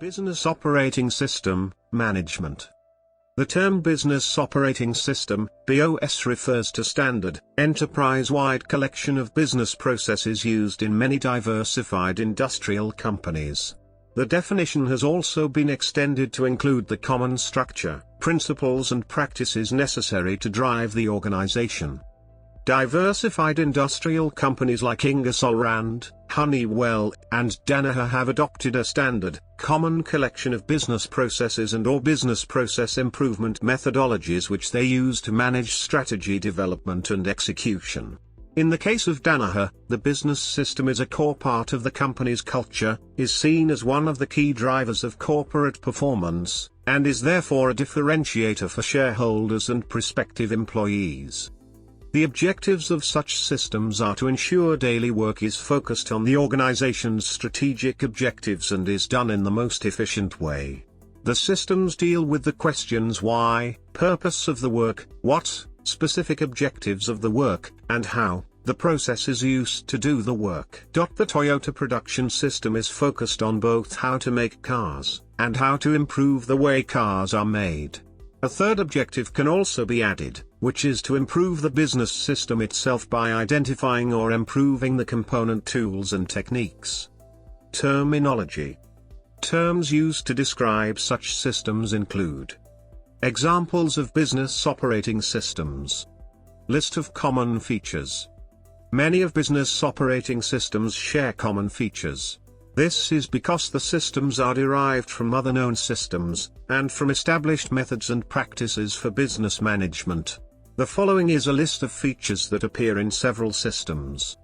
Business Operating System Management. The term Business Operating System, BOS, refers to standard, enterprise-wide collection of business processes used in many diversified industrial companies. The definition has also been extended to include the common structure, principles and practices necessary to drive the organization. Diversified industrial companies like Ingersoll Rand, Honeywell, and Danaher have adopted a standard, common collection of business processes and/or business process improvement methodologies which they use to manage strategy development and execution. In the case of Danaher, the business system is a core part of the company's culture, is seen as one of the key drivers of corporate performance, and is therefore a differentiator for shareholders and prospective employees. The objectives of such systems are to ensure daily work is focused on the organization's strategic objectives and is done in the most efficient way. The systems deal with the questions why, purpose of the work, what, specific objectives of the work, and how, the process is used to do the work. The Toyota production system is focused on both how to make cars, and how to improve the way cars are made. A third objective can also be added, which is to improve the business system itself by identifying or improving the component tools and techniques. Terminology. Terms used to describe such systems include: examples of business operating systems. List of common features. Many of business operating systems share common features. This is because the systems are derived from other known systems, and from established methods and practices for business management. The following is a list of features that appear in several systems.